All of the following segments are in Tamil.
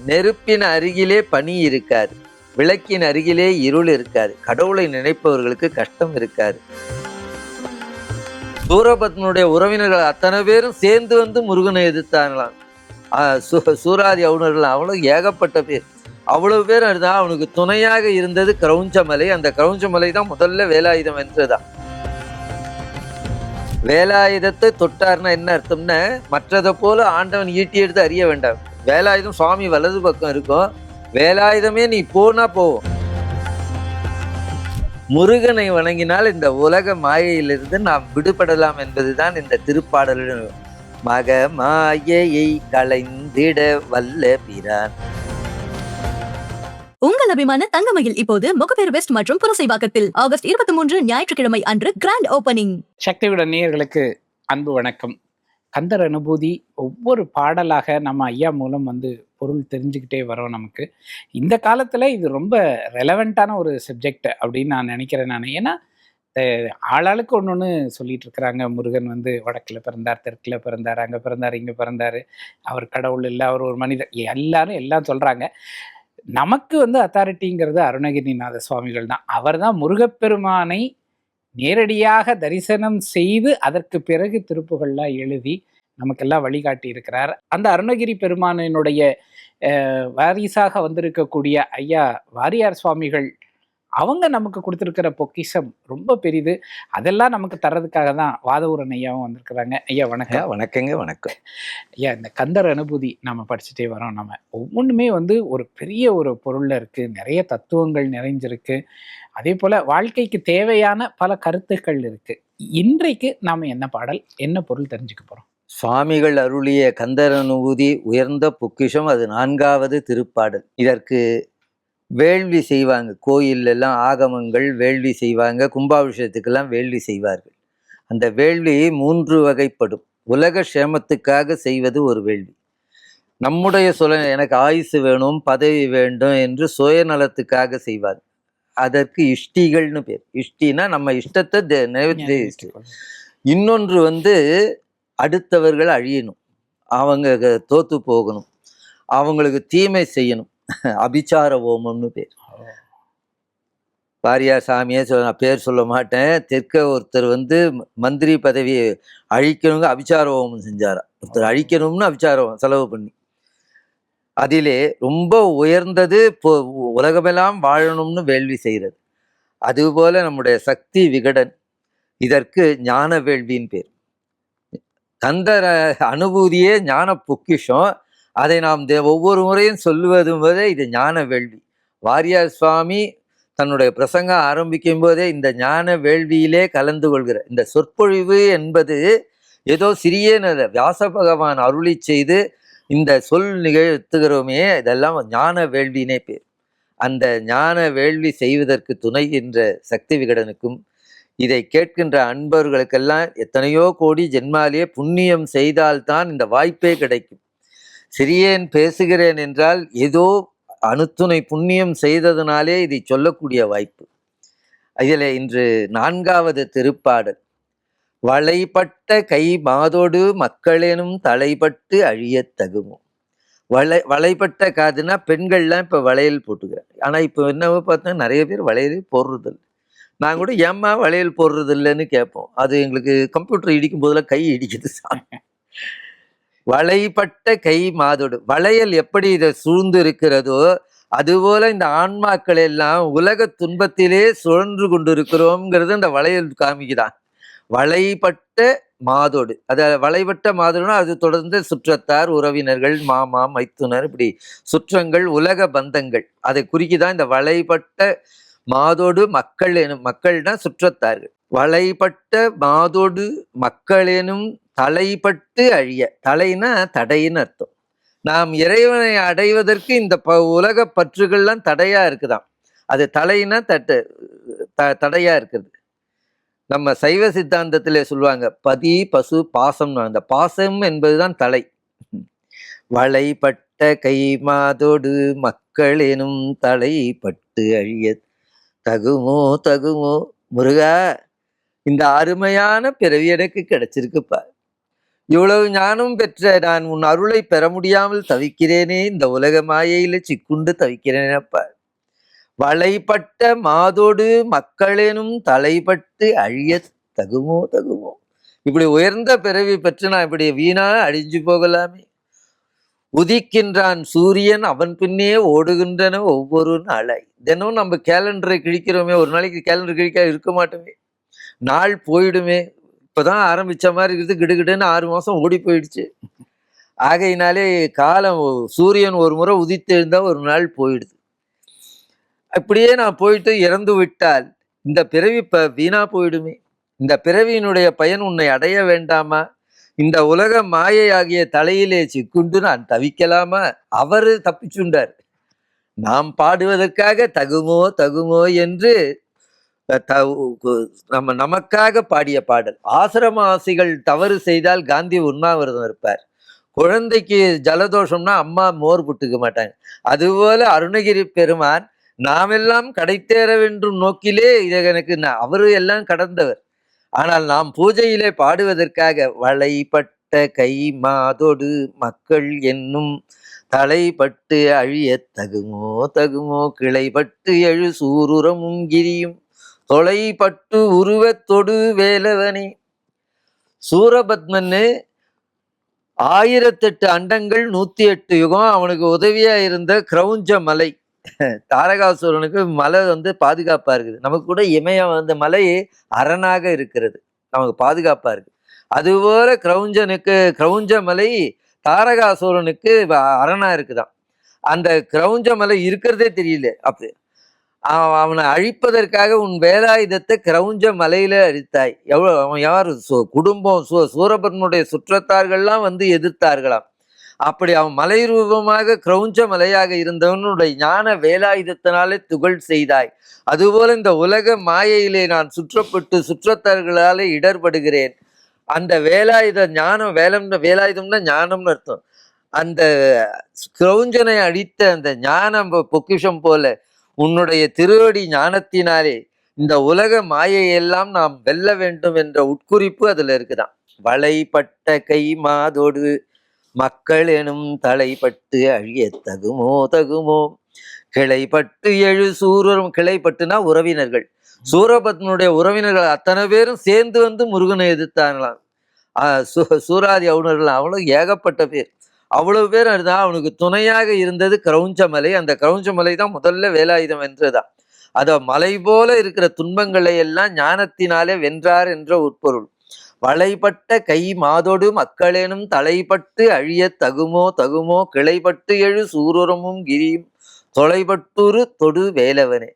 நெருப்பின் அருகிலே பனி இருக்காது, விளக்கின் அருகிலே இருள் இருக்காது, கடவுளை நினைப்பவர்களுக்கு கஷ்டம் இருக்காது. சூரபத்மனுடைய உறவினர்கள் அத்தனை பேரும் சேர்ந்து வந்து முருகனை எதிர்த்தாங்களாம். சூராதி அவுணர்கள் அவ்வளவு ஏகப்பட்ட பேர், அவ்வளவு பேர் இருந்தா அவனுக்கு துணையாக இருந்தது கிரௌஞ்சமலை. அந்த கிரௌஞ்சமலை தான் முதல்ல வேலாயுதம் வென்றதான். வேலாயுதத்தை தொட்டார்னா என்ன அர்த்தம்னா, மற்றதை போல ஆண்டவன் ஈட்டி எடுத்து அறிய வேண்டாம். வேலாயுதம் சுவாமி வலது பக்கம் இருக்கும், வேலாயுதமே நீ போனா போவோம். முருகனை வணங்கினால் இந்த உலக மாயையிலிருந்து நாம் விடுபடலாம் என்பதுதான் இந்த திருப்பாடலின் மக மாயையை களைந்திட வல்ல பிரான். உங்கள் அபிமான தங்கமயில் இப்போது முகப்பேர் வெஸ்ட் மற்றும் புரசைவாக்கத்தில் ஆகஸ்ட் 23 ஞாயிற்றுக்கிழமை அன்று கிராண்ட் ஓபனிங். சக்தியுடன் நேயர்களுக்கு அன்பு வணக்கம். கந்தர் அனுபூதி ஒவ்வொரு பாடலாக நம்ம ஐயா மூலம் பொருள் தெரிஞ்சுக்கிட்டே வரோம். நமக்கு இந்த காலத்தில் இது ரொம்ப ரெலவெண்ட்டான ஒரு சப்ஜெக்ட் அப்படின்னு நான் நினைக்கிறேன். ஏன்னா ஆளாளுக்கு ஒன்று ஒன்று சொல்லிட்டு இருக்கிறாங்க. முருகன் வடக்கில் பிறந்தார், தெற்கில் பிறந்தார், அங்கே பிறந்தார், இங்கே பிறந்தார், அவர் கடவுள் இல்லை, அவர் ஒரு மனிதர், எல்லாரும் எல்லாம் சொல்கிறாங்க. நமக்கு அத்தாரிட்டிங்கிறது அருணகிரிநாத சுவாமிகள் தான். அவர் தான் முருகப்பெருமானை நேரடியாக தரிசனம் செய்து அதற்கு பிறகு திருப்புகள்லாம் எழுதி நமக்கெல்லாம் வழிகாட்டி இருக்கிறார். அந்த அருணகிரி பெருமானினுடைய வாரிசாக வந்திருக்கக்கூடிய ஐயா வாரியார் சுவாமிகள் அவங்க நமக்கு கொடுத்துருக்கிற பொக்கிஷம் ரொம்ப பெரிது. அதெல்லாம் நமக்கு தர்றதுக்காக தான் வாதவூரன் ஐயாவும் வந்திருக்கிறாங்க. ஐயா வணக்கம். வணக்கங்க. வணக்கம் ஐயா. இந்த கந்தர் அனுபூதி நம்ம படிச்சுட்டே வரோம். நம்ம ஒவ்வொன்றுமே ஒரு பெரிய ஒரு பொருள்ல இருக்கு, நிறைய தத்துவங்கள் நிறைஞ்சிருக்கு. அதே போல வாழ்க்கைக்கு தேவையான பல கருத்துக்கள் இருக்கு. இன்றைக்கு நாம என்ன பாடல், என்ன பொருள் தெரிஞ்சுக்க போறோம்? சுவாமிகள் அருளிய கந்தர் அனுபூதி உயர்ந்த பொக்கிஷம். அது 4வது திருப்பாடல். இதற்கு வேள்வி செய்வாங்க, கோயில் எல்லாம் ஆகமங்கள் வேள்வி செய்வாங்க, கும்பாபிஷேகத்துக்கெல்லாம் வேள்வி செய்வார்கள். அந்த வேள்வி 3 வகைப்படும். உலக சேமத்துக்காக செய்வது ஒரு வேள்வி. நம்முடைய எனக்கு ஆயுசு வேணும், பதவி வேண்டும் என்று சுயநலத்துக்காக செய்வார். அதற்கு இஷ்டிகள்னு பேர். இஷ்டினா நம்ம இஷ்டத்தை நிறைவேற்றி. இன்னொன்று அடுத்தவர்கள் அழியணும், அவங்க தோத்து போகணும், அவங்களுக்கு தீமை செய்யணும், அபிச்சார ஓமம்னு பேர். வாரியார் சாமியே நான் பேர் சொல்ல மாட்டேன். தெற்க ஒருத்தர் மந்திரி பதவியை அழிக்கணுங்க அபிச்சார ஓமம் செஞ்சாரா. ஒருத்தர் அழிக்கணும்னு அபிச்சாரம் செலவு பண்ணி, அதிலே ரொம்ப உயர்ந்தது உலகமெல்லாம் வாழணும்னு வேள்வி செய்கிறது. அதுபோல நம்முடைய சக்தி விகடன் இதற்கு ஞான வேள்வின்னு பேர். கந்தர அனுபூதியே ஞான பொக்கிஷம். அதை நாம் ஒவ்வொரு முறையும் சொல்லுவதும் போதே இது ஞான வேள்வி. வாரியார் சுவாமி தன்னுடைய பிரசங்கம் ஆரம்பிக்கும் போதே இந்த ஞான வேள்வியிலே கலந்து கொள்கிற இந்த சொற்பொழிவு என்பது ஏதோ சிறிய வியாச பகவான் அருளி செய்து இந்த சொல் நிகழ்த்துகிறோமே, இதெல்லாம் ஞான வேள்வினே பேர். அந்த ஞான வேள்வி செய்வதற்கு துணைகின்ற சக்தி விகடனுக்கும் இதை கேட்கின்ற அன்பர்களுக்கெல்லாம் எத்தனையோ கோடி ஜென்மாலேயே புண்ணியம் செய்தால்தான் இந்த வாய்ப்பே கிடைக்கும். சிறியேன் பேசுகிறேன் என்றால் ஏதோ அணுத்துணை புண்ணியம் செய்ததுனாலே இதை சொல்லக்கூடிய வாய்ப்பு. இதில் இன்று 4வது திருப்பாடல். வளைபட்ட கை மாதோடு மக்களேனும் தலைப்பட்டு அழிய தகுமோ. வளைபட்ட காதுனா பெண்கள்லாம் இப்போ வளையல் போட்டுக்கிறேன். ஆனால் இப்போ என்னவோ பார்த்தா நிறைய பேர் வளையலே போடுறதில்லை. நான் கூட ஏம்மா வளையல் போடுறது இல்லைன்னு கேட்போம். அது எங்களுக்கு கம்ப்யூட்டர் இடிக்கும் போதெல்லாம் கை இடிக்குது. வளைபட்ட கை மாதோடு, வளையல் எப்படி இதை சூழ்ந்து இருக்கிறதோ அதுபோல இந்த ஆன்மாக்கள் எல்லாம் உலக துன்பத்திலே சுழன்று கொண்டு இருக்கிறோம்ங்கிறது அந்த வளையல் காமிக்குதான். வளைபட்ட மாதோடு, வளைபட்ட மாதோடுனா அது தொடர்ந்து சுற்றத்தார், உறவினர்கள், மாமா, மைத்துனர், இப்படி சுற்றங்கள், உலக பந்தங்கள், அதை குறிக்குதான் இந்த வளைபட்ட மாதோடு மக்கள் எனும். மக்கள்னா சுற்றத்தார்கள். வளைபட்ட மாதோடு மக்களெனும் தலைப்பட்டு அழிய. தலைனா தடைன்னு அர்த்தம். நாம் இறைவனை அடைவதற்கு இந்த உலக பற்றுகள்லாம் தடையா இருக்குதாம். அது தலைனா தடையா இருக்கிறது. நம்ம சைவ சித்தாந்தத்திலே சொல்லுவாங்க பதி பசு பாசம். அந்த பாசம் என்பதுதான் தலை. வளைபட்ட கை மாதோடு மக்கள் எனும் தலைப்பட்டு அழிய தகுமோ தகுமோ. முருகா, இந்த அருமையான பிறவி எனக்கு கிடைச்சிருக்குப்பா. இவ்வளவு ஞானம் பெற்ற நான் உன் அருளை பெற முடியாமல் தவிக்கிறேனே, இந்த உலக மாயையில சிக்குண்டு தவிக்கிறேனப்பா. வளைபட்ட மாதோடு மக்களெனும் தலைப்பட்டு அழியத் தகுமோ தகுமோ. இப்படி உயர்ந்த பிறவி பெற்று நான் இப்படி வீணா அழிஞ்சு போகலாமே. உதிக்கின்றான் சூரியன் அவன் பின்னே ஓடுகின்றன ஒவ்வொரு நாளாய். தினம் நம்ம கேலண்டரை கிழிக்கிறோமே, ஒரு நாளைக்கு கேலண்டர் கிழிக்க இருக்க மாட்டோமே, நாள் போயிடுமே. இப்பதான் ஆரம்பிச்ச மாதிரி இருக்குது, கிடுகிடுன்னு 6 மாசம் ஓடி போயிடுச்சு. ஆகையினாலே காலம் சூரியன் ஒரு முறை உதித்து எழுந்தா ஒரு நாள் போயிடுது. அப்படியே நான் போயிட்டு இறந்து விட்டால் இந்த பிறவி வீணா போயிடுமே. இந்த பிறவியினுடைய பயன் உன்னை அடைய வேண்டாமா? இந்த உலக மாயை ஆகிய தலையிலே சிக்குண்டு நான் தவிக்கலாமா? அவரு தப்பிச்சுண்டார். நாம் பாடுவதற்காக தகுமோ தகுமோ என்று நமக்காக பாடிய பாடல். ஆசிரமவாசிகள் தவறு செய்தால் காந்தி உண்ணாவிரதம் இருப்பார். குழந்தைக்கு ஜலதோஷம்னா அம்மா மோர் புட்டுக்க மாட்டாங்க. அதுபோல அருணகிரி பெருமான் நாமெல்லாம் கடைத்தேற வேண்டும் நோக்கிலே இதை எனக்கு அவரு எல்லாம் கடந்தவர். ஆனால் நாம் பூஜையிலே பாடுவதற்காக வளைபட்ட கை மாதொடு மக்கள் என்னும் தலைப்பட்டு அழிய தகுமோ தகுமோ கிளைப்பட்டு எழு சூருரமும் கிரியும் தொலைப்பட்டு உருவத்தொடு வேலவனே. சூரபத்மன்னு 1008 அண்டங்கள் 108 யுகம் அவனுக்கு உதவியா இருந்த கிரௌஞ்ச மலை, தாரகாசுரனுக்கு மலை பாதுகாப்பா இருக்குது. நமக்கு கூட இமயம் மலை அரணாக இருக்கிறது, நமக்கு பாதுகாப்பா இருக்கு. அதுபோல கிரௌஞ்ச மலை தாரகாசுரனுக்கு அரணா இருக்குதான். அந்த கிரௌஞ்ச மலை இருக்கிறதே தெரியல. அப்படி அவனை அழிப்பதற்காக உன் வேலாயுதத்தை கிரௌஞ்ச மலையில அழித்தாய். அவன் யாரு? குடும்பம் சூரபத்மனுடைய சுற்றத்தார்கள்லாம் எதிர்த்தார்களாம். அப்படி அவன் மலை ரூபமாக கிரௌஞ்ச மலையாக இருந்தவனுடைய ஞான வேலாயுதத்தினாலே துகள் செய்தாய். அதுபோல இந்த உலக மாயையிலே நான் சுற்றப்பட்டு சுற்றத்தார்களாலே இடர்படுகிறேன். அந்த வேலாயுத ஞானம், வேலாயுதம்னா ஞானம்னு அர்த்தம். அந்த கிரௌஞ்சனை அடித்த அந்த ஞானம் பொக்கிஷம் போல உன்னுடைய திருவடி ஞானத்தினாலே இந்த உலக மாயையெல்லாம் நாம் வெல்ல வேண்டும் என்ற உட்குறிப்பு அதுல இருக்குதான். வளைபட்ட கை மாதோடு மக்கள் எனும் தலைப்பட்டு அழிய தகுமோ தகுமோ கிளைப்பட்டு எழு சூரம். கிளைப்பட்டுனா உறவினர்கள். சூரபத்மனுடைய உறவினர்கள் அத்தனை பேரும் சேர்ந்து முருகனை எதிர்த்தாங்களாம். சூராதி அவுணர்கள் அவ்வளவு ஏகப்பட்ட பேர், அவ்வளவு பேர் அதுதான். அவனுக்கு துணையாக இருந்தது கிரௌஞ்ச மலை. அந்த கிரௌஞ்ச மலை தான் முதல்ல வேலாயுதம் வென்றதா. அத மலை போல இருக்கிற துன்பங்களை எல்லாம் ஞானத்தினாலே வென்றார் என்ற உட்பொருள். வளைபட்ட கை மாதொடு மக்களேனும் தலைப்பட்டு அழிய தகுமோ தகுமோ கிளைப்பட்டு எழு சூரமும் கிரியும் தொலைபட்டுரு தொடு வேலவனே.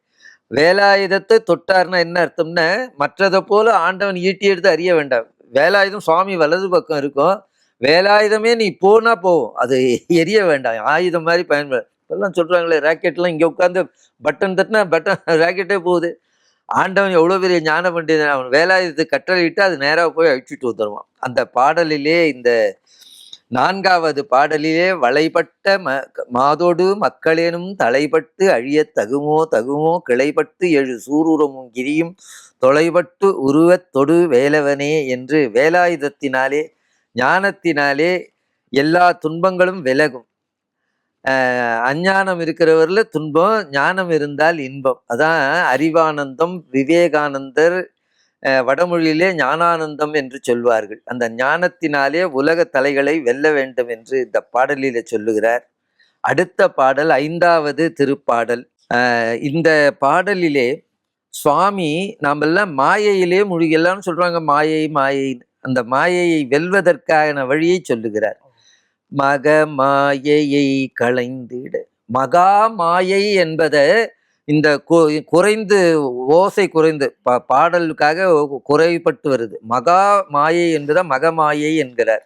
வேலாயுதத்தை தொட்டார்னா என்ன அர்த்தம்னா, மற்றதை போல ஆண்டவன் ஈட்டி எடுத்து அறிய வேண்டாம். வேலாயுதம் சுவாமி வலது பக்கம் இருக்கும். வேலாயுதமே நீ போனா போவோம், அது எரிய வேண்டாம், ஆயுதம் மாதிரி பயன்பட. இப்பெல்லாம் சொல்றாங்களே ராக்கெட்லாம் இங்கே உட்காந்து பட்டன் தட்டினா பட்டன் ராக்கெட்டே போகுது. ஆண்டவன் எவ்வளோ பெரிய ஞான பண்டிதன். அவன் வேலாயுதத்தை கட்டளையிட்டு அது நேராக போய் அழிச்சுட்டு வந்துடுவான். அந்த பாடலிலே, இந்த 4வது பாடலிலே வளைபட்ட மாதோடு மக்களேனும் தலைப்பட்டு அழிய தகுமோ தகுமோ கிளைப்பட்டு எழு சூரமும் கிரியும் தொலைபட்டு உருவத் தொடு வேலவனே என்று வேலாயுதத்தினாலே ஞானத்தினாலே எல்லா துன்பங்களும் விலகும். அஞ்ஞானம் இருக்கிறவர்ல துன்பம், ஞானம் இருந்தால் இன்பம். அதான் அறிவானந்தம். விவேகானந்தர் வடமொழியிலே ஞானானந்தம் என்று சொல்வார்கள். அந்த ஞானத்தினாலே உலக தலைகளை வெல்ல வேண்டும் என்று இந்த பாடலிலே சொல்லுகிறார். அடுத்த பாடல் 5வது திருப்பாடல். இந்த பாடலிலே சுவாமி நாமெல்லாம் மாயையிலே மூழ்கியெல்லாம் சொல்றாங்க, மாயை மாயை. அந்த மாயையை வெல்வதற்கான வழியை சொல்லுகிறார். மக மாயையை களைந்திட. மகா மாயை என்பதை இந்த குறைந்து ஓசை குறைந்து பாடலுக்காக குறைப்பட்டு வருது. மகா மாயை என்பதை மகமாயை என்கிறார்.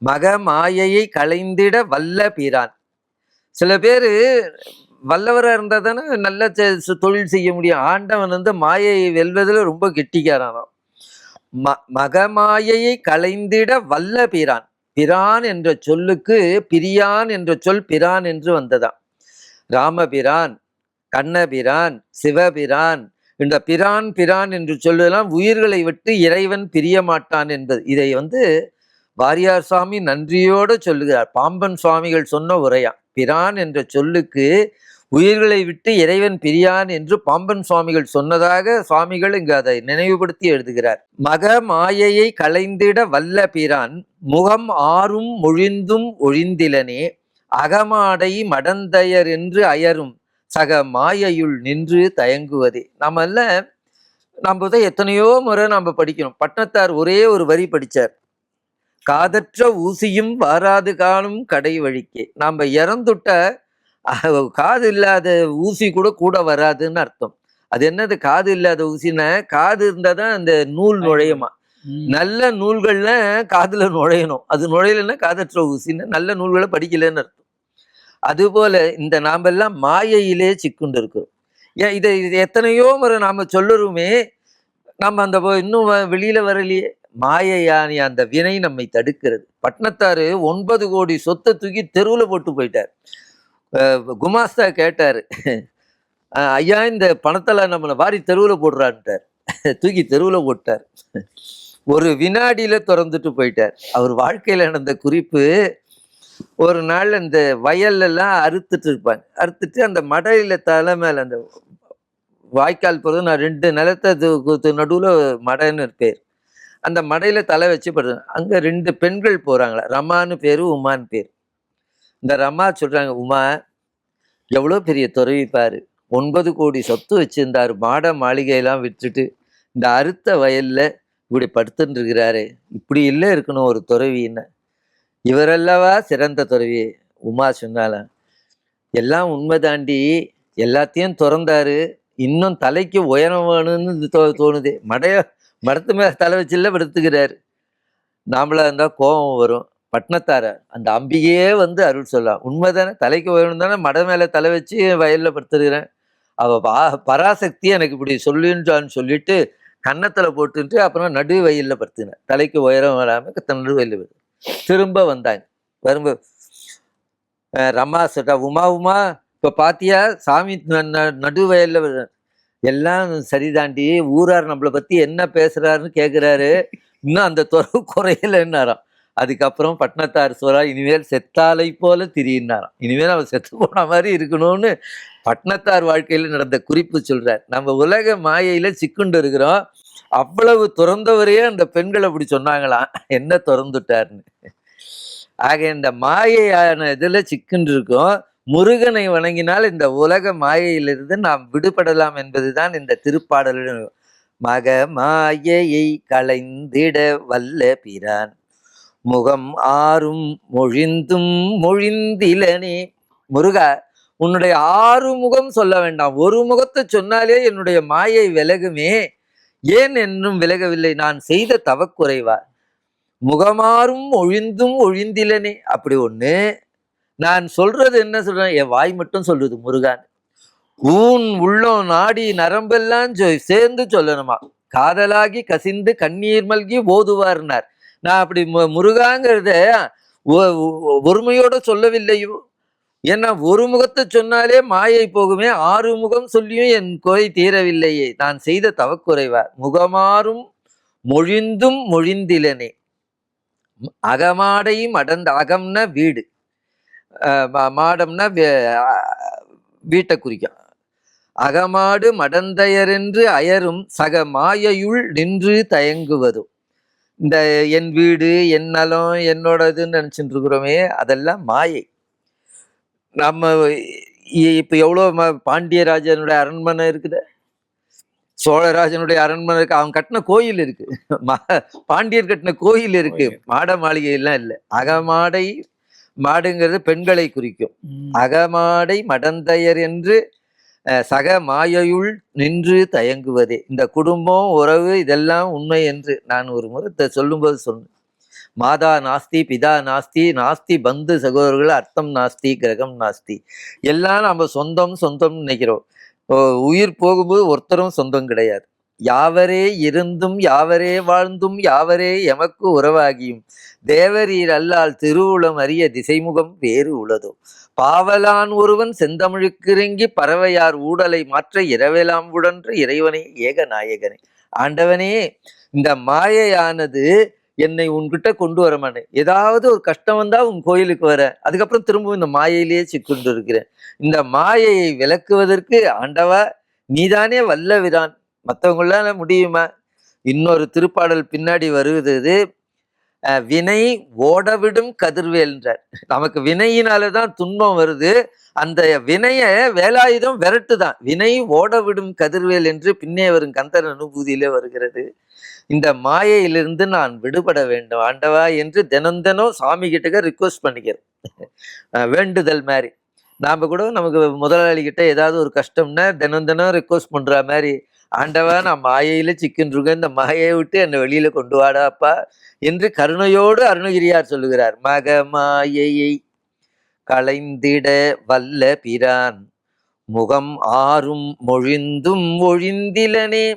மக மாயையை களைந்திட வல்ல பிரான். சில பேர் வல்லவராக இருந்தால் தானே நல்ல தொழில் செய்ய முடியும். ஆண்டவன் மாயையை வெல்வதில் ரொம்ப கெட்டிக்காரானாம். மகமாயையை களைந்திட வல்ல பிரான். பிரான் என்ற சொல்லுக்கு பிரியான் என்ற சொல் பிரான் என்று வந்ததாம். ராமபிரான், கண்ணபிரான், சிவபிரான், இந்த பிரான் பிரான் என்று சொல்லலாம் உயிர்களை விட்டு இறைவன் பிரிய மாட்டான் என்பது. இதை வாரியார் சுவாமி நன்றியோடு சொல்லுகிறார். பாம்பன் சுவாமிகள் சொன்ன உரையா. பிரான் என்ற சொல்லுக்கு உயிர்களை விட்டு இறைவன் பிரியான் என்று பாம்பன் சுவாமிகள் சொன்னதாக சுவாமிகள் இங்கு அதை நினைவுபடுத்தி எழுதுகிறார். மக மாயையை களைந்திட வல்ல பிரான் முகம் ஆறும் மொழிந்தும் ஒழிந்திலனே அகமாடை மடந்தையர் என்று அயரும் சக மாயையுள் நின்று தயங்குவதே. நம்ம தான் எத்தனையோ முறை நம்ம படிக்கணும். பட்டணத்தார் ஒரே ஒரு வரி படிச்சார். காதற்ற ஊசியும் வாராது காணும் கடை வழிக்கே. நாம இறந்துட்ட காது இல்லாத ஊசி கூட வராதுன்னு அர்த்தம். அது என்னது காது இல்லாத ஊசின்னா, காது இருந்தாதான் அந்த நூல் நுழையுமா. நல்ல நூல்கள்ல காதுல நுழையணும். அது நுழையலன்னா காதற்ற ஊசின்னு, நல்ல நூல்களை படிக்கலன்னு அர்த்தம். அதுபோல இந்த நாமெல்லாம் மாயையிலே சிக்குண்டு இருக்கிறோம். ஏன் இதை எத்தனையோ முறை நாம சொல்லுறோமே, நம்ம அந்த இன்னும் வெளியில வரலையே. மாயையானி அந்த வினை நம்மை தடுக்கிறது. பட்டணத்தாரு 9 கோடி சொத்தை தூக்கி தெருவுல போட்டு போயிட்டார். குமாஸ்தா கேட்டாரு, ஐயா இந்த பணத்தெல்லாம் நம்மளை வாரி தெருவுல போடுறான்ட்டார். தூக்கி தெருவுல போட்டார். ஒரு வினாடியில திறந்துட்டு போயிட்டார். அவர் வாழ்க்கையில நடந்த குறிப்பு, ஒரு நாள் அந்த வயல்லாம் அறுத்துட்டு இருப்பாங்க. அறுத்துட்டு அந்த மடையில தலை மேல அந்த வாய்க்கால் போறது, நான் 2 நிலத்தை நடுவுல மடைன்னு பேர். அந்த மடையில தலை வச்சு படுது. அங்க 2 பெண்கள் போறாங்களா. ரமான்னு பேரு, உமான்னு பேர். இந்த ரமா சொல்றாங்க, உமா எவ்வளோ பெரிய துறவி பாரு, 9 கோடி சொத்து வச்சிருந்தாரு, மாட மாளிகையெல்லாம் விட்டுட்டு இந்த அறுத்த வயல்ல இப்படி படுத்துட்டு இருக்கிறாரு. இப்படி இல்லை இருக்கணும் ஒரு துறவின்னு. இவரல்லவா சிறந்த துறவி. உமா சொன்னாலாம், எல்லாம் உண்மை தாண்டி, எல்லாத்தையும் திறந்தாரு, இன்னும் தலைக்கு உயரம் வேணும்னு தோணுது. மடத்து மேல தலை வச்சுல படுத்துக்கிறாரு. நாமளா இருந்தா கோபம் வரும். பட்னத்தார அந்த அம்பிகையே வந்து அருள் சொல்லலாம். உண்மைதானே, தலைக்கு உயரம் தானே, மட மேல தலை வச்சு வயல்ல படுத்துருக்கிறேன். அவ பராசக்தி எனக்கு இப்படி சொல்லுன்றான்னு சொல்லிட்டு கன்னத்துல போட்டுட்டு அப்புறம் நடு வயல்ல படுத்துனேன். தலைக்கு உயரம் வராம நடு வயல்ல திரும்ப வந்தாங்க. வரும்போது ரமா சொல்றா, உமா இப்ப பாத்தியா சாமி நடு வயல்ல. எல்லாம் சரிதாண்டி, ஊரார் நம்மளை பத்தி என்ன பேசுறாருன்னு கேட்கிறாரு, இன்னும் அந்த துறவு குறையலன்னாராம். அதுக்கப்புறம் பட்னத்தார் சொல்றா, இனிமேல் செத்தாலை போல திரியினாராம். இனிமேல் அவன் செத்து போன மாதிரி இருக்கணும்னு பட்னத்தார் வாழ்க்கையில நடந்த குறிப்பு சொல்றார். நம்ம உலக மாயையில சிக்குண்டு இருக்கிறோம். அவ்வளவு துறந்தவரையே அந்த பெண்கள் அப்படி சொன்னாங்களாம், என்ன திறந்துட்டாருன்னு. ஆக இந்த மாயையான இதுல சிக்குண்டு இருக்கோம். முருகனை வணங்கினால் இந்த உலக மாயையிலிருந்து நாம் விடுபடலாம் என்பதுதான் இந்த திருப்பாடலின். மக மாயையை களைந்திட வல்ல பிரான் முகம் ஆறும் மொழிந்தும் மொழிந்திலனே. முருகா, உன்னுடைய 6 முகம் சொல்ல வேண்டாம், ஒரு முகத்தை சொன்னாலே என்னுடைய மாயை விலகுமே. ஏன் என்னும் விலகவில்லை, நான் செய்த தவக்குறைவா. முகமாறும் ஒழிந்தும் ஒழிந்திலனே. அப்படி ஒண்ணு நான் சொல்றது என்ன சொல்றேன், என் வாய் மட்டும் சொல்லுது முருகான். ஊன் உள்ளம் நாடி நரம்பெல்லாம் சேர்ந்து சொல்லணுமா. காதலாகி கசிந்து கண்ணீர் மல்கி ஓதுவார்னார். நான் அப்படி முருகாங்கிறத ஒருமையோட சொல்லவில்லையோ. ஏன்னா ஒரு முகத்தை சொன்னாலே மாயை போகுமே, 6 முகம் சொல்லியும் என் குறை தீரவில்லையே, நான் செய்த தவக்குறைவா. முகமாறும் மொழிந்தும் மொழிந்திலனே. அகமாடை மடந்த, அகம்னா வீடு, மாடம்னா வீட்டை குறிக்கும். அகமாடு மடந்தையரென்று அயரும் சக மாயையுள் நின்று தயங்குவதும். இந்த என் வீடு, என் நலம், என்னோடதுன்னு நினைச்சுட்டு இருக்கிறோமே, அதெல்லாம் மாயை. நம்ம இப்ப எவ்வளவு பாண்டியராஜனுடைய அரண்மனை இருக்குது, சோழராஜனுடைய அரண்மனை இருக்கு, அவன் கட்டின கோயில் இருக்கு, பாண்டியர் கட்டின கோயில் இருக்கு, மாட மாளிகை எல்லாம் இல்லை. அகமாடை, மாடுங்கிறது பெண்களை குறிக்கும். அகமாடை மடந்தையர் என்று சக மாயையுள் நின்று தயங்குவதே. இந்த குடும்பம், உறவு இதெல்லாம் உண்மை என்று நான் ஒரு முறை சொல்லும்போது சொன்னேன். மாதா நாஸ்தி பிதா நாஸ்தி நாஸ்தி பந்து சகோதரர்கள் அர்த்தம் நாஸ்தி கிரகம் நாஸ்தி. எல்லாம் நம்ம சொந்தம்னு நினைக்கிறோம். உயிர் போகும்போது ஒருத்தரும் சொந்தம் கிடையாது. யாவரே இருந்தும் யாவரே வாழ்ந்தும் யாவரே எமக்கு உறவாகியும் தேவரீர் அல்லால் திருவுளம் அறிய திசைமுகம் வேறு உளதோ. பாவலான் ஒருவன் செந்தமிழுக்கிறங்கி பறவையார் ஊடலை மாற்ற இரவெலாம் உடன்று இறைவனே ஏக நாயகனே. ஆண்டவனே, இந்த மாயையானது என்னை உன்கிட்ட கொண்டு வர மாட்டேன். ஏதாவது ஒரு கஷ்டம் வந்தா உன் கோயிலுக்கு வர, அதுக்கப்புறம் திரும்பவும் இந்த மாயையிலேயே சிக்கொண்டு இருக்கிறேன். இந்த மாயையை விலக்குவதற்கு ஆண்டவா நீதானே வல்லவிரான், மற்றவங்களால முடியுமா? இன்னொரு திருப்பாடல் பின்னாடி வருவது, வினை ஓடவிடும் கதிர்வேல்ன்றார். நமக்கு வினையினாலதான் துன்பம் வருது, அந்த வினைய வேலாயுதம் விரட்டுதான். வினை ஓடவிடும் கதிர்வேல் என்று பின்னே வரும் கந்தர் அனுபூதியிலே வருகிறது. இந்த மாயையிலிருந்து நான் விடுபட வேண்டும் ஆண்டவா என்று தினம் தினம் சாமி கிட்ட ரிக்வஸ்ட் பண்ணிக்கிறேன். வேண்டுதல் மாதிரி. நாம கூட நமக்கு முதலாளி கிட்ட ஏதாவது ஒரு கஷ்டம்னா தினம் தினம் ரிக்வஸ்ட் பண்ற மாதிரி, ஆண்டவா நான் மாயையில சிக்கின்றிருக்கேன், இந்த மாயையை விட்டு என்னை வெளியில கொண்டு வாடாப்பா என்று கருணையோடு அருணகிரியார் சொல்லுகிறார். மக மாயையை களைந்திட வல்ல பிரான் முகம் ஆறும் மொழிந்தும் ஒழிந்திலனே.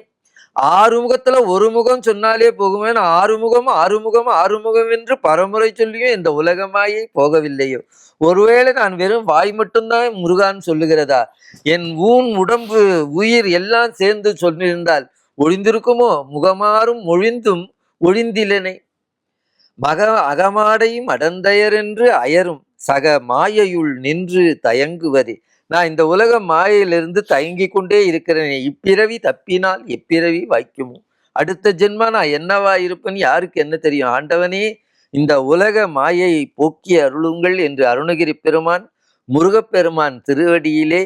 ஆறு முகத்துல ஒரு முகம் சொன்னாலே போகுமே, ஆறுமுகம் ஆறுமுகம் ஆறுமுகம் என்று பரமுறை சொல்லியும் இந்த உலகமாயே போகவில்லையோ. ஒருவேளை நான் வெறும் வாய் மட்டும்தான் முருகான் சொல்லுகிறதா? என் ஊன் உடம்பு உயிர் எல்லாம் சேர்ந்து சொல்லியிருந்தால் ஒழிந்திருக்குமோ? முகமாறும் ஒழிந்தும் ஒழிந்திலனே. மக அகமாடையும் அடந்தயர் என்று அயரும் சக மாயையுள் நின்று தயங்குவதே. நான் இந்த உலக மாயையிலிருந்து தயங்கி கொண்டே இருக்கிறேன். இப்பிறவி தப்பினால் எப்பிறவி வாய்க்குமோ? அடுத்த ஜென்மா நான் என்னவா இருப்பேன்னு யாருக்கு என்ன தெரியும்? ஆண்டவனே இந்த உலக மாயையை போக்கி அருளுங்கள் என்று அருணகிரி பெருமான் முருகப்பெருமான் திருவடியிலே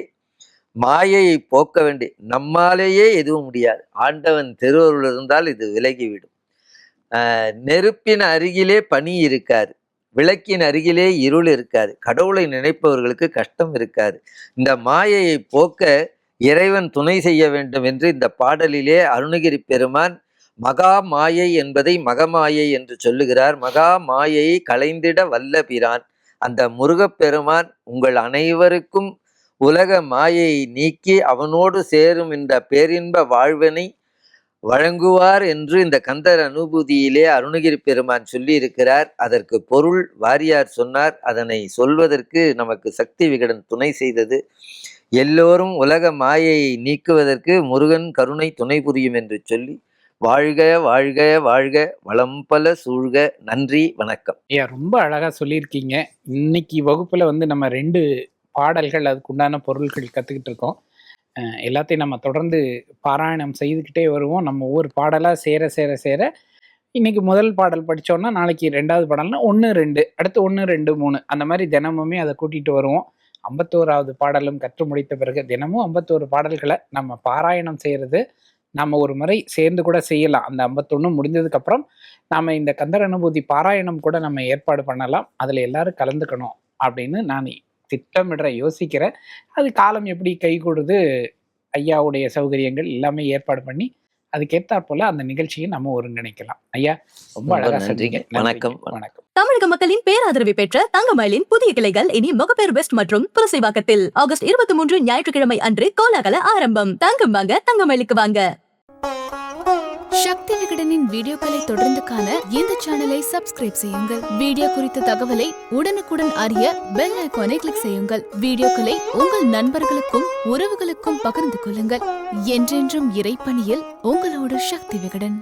மாயையை போக்க வேண்டி, நம்மாலேயே எதுவும் முடியாது, ஆண்டவன் திருவருள் இருந்தால் இது விலகிவிடும். நெருப்பின் அருகிலே பனி இருக்காது, விளக்கின் அருகிலே இருள் இருக்காது, கடவுளை நினைப்பவர்களுக்கு கஷ்டம் இருக்காது. இந்த மாயையை போக்க இறைவன் துணை செய்ய வேண்டும் என்று இந்த பாடலிலே அருணகிரி பெருமான் மகா மாயை என்பதை மகமாயை என்று சொல்லுகிறார். மகா மாயையை களைந்திட வல்ல பிரான், அந்த முருகப்பெருமான் உங்கள் அனைவருக்கும் உலக மாயையை நீக்கி அவனோடு சேரும் இந்த பேரின்ப வாழ்வினை வழங்குவார் என்று இந்த கந்தர் அனுபூதியிலே அருணகிரி பெருமான் சொல்லி இருக்கிறார். அதற்கு பொருள் வாரியார் சொன்னார். அதனை சொல்வதற்கு நமக்கு சக்தி விகடன் துணை செய்தது. எல்லோரும் உலக மாயையை நீக்குவதற்கு முருகன் கருணை துணை புரியும் என்று சொல்லி வாழ்க வாழ்க வாழ்க வளம் பல சூழ்க. நன்றி, வணக்கம். ஐயா ரொம்ப அழகா சொல்லியிருக்கீங்க. இன்னைக்கு வகுப்புல நம்ம 2 பாடல்கள் அதுக்குண்டான பொருள்கள் கத்துக்கிட்டு இருக்கோம். எல்லாத்தையும் நம்ம தொடர்ந்து பாராயணம் செய்துக்கிட்டே வருவோம். நம்ம ஒவ்வொரு பாடலாக சேர சேர சேர இன்னைக்கு முதல் பாடல் படித்தோன்னா நாளைக்கு 2வது பாடல்னா 1 2 அடுத்து 1 2 3 அந்த மாதிரி தினமுமே அதை கூட்டிகிட்டு வருவோம். 51வது பாடலும் கற்று முடித்த பிறகு தினமும் 51 பாடல்களை நம்ம பாராயணம் செய்கிறது நம்ம ஒரு முறை சேர்ந்து கூட செய்யலாம். அந்த 51 முடிஞ்சதுக்கப்புறம் நாம் இந்த கந்தர் அனுபூதி பாராயணம் கூட நம்ம ஏற்பாடு பண்ணலாம். அதில் எல்லாரும் கலந்துக்கணும் அப்படின்னு நான் திட்டமிடுற யோசிக்கிறேன். அது காலம் எப்படி கை கொடுது, ஐயாவுடைய சௌகரியங்கள் எல்லாமே ஏற்பாடு பண்ணி அதுக்கேற்றாற் போல அந்த நிகழ்ச்சியை நம்ம ஒருங்கிணைக்கலாம். ஐயா ரொம்ப அழகா சொன்னீங்க. வணக்கம். வணக்கம். தமிழக மக்களின் பேராதரவை பெற்ற தங்கமயிலின் புதிய கிளைகள் இனி முகப்பேர் வெஸ்ட் மற்றும் புரசைவாக்கத்தில் ஆகஸ்ட் 23 ஞாயிற்றுக்கிழமை அன்று கோலாகல ஆரம்பம். தங்கம் வாங்க தங்கமயிலுக்கு வாங்க. சக்தி விகடனின் வீடியோக்களை தொடர்ந்து காண இந்த சேனலை சப்ஸ்கிரைப் செய்யுங்கள். வீடியோ குறித்த தகவலை உடனுக்குடன் அறிய பெல் ஐகானை கிளிக் செய்யுங்கள். வீடியோக்களை உங்கள் நண்பர்களுக்கும் உறவுகளுக்கும் பகிர்ந்து கொள்ளுங்கள். என்றென்றும் இறைப்பணியில் உங்களோடு சக்தி விகடன்.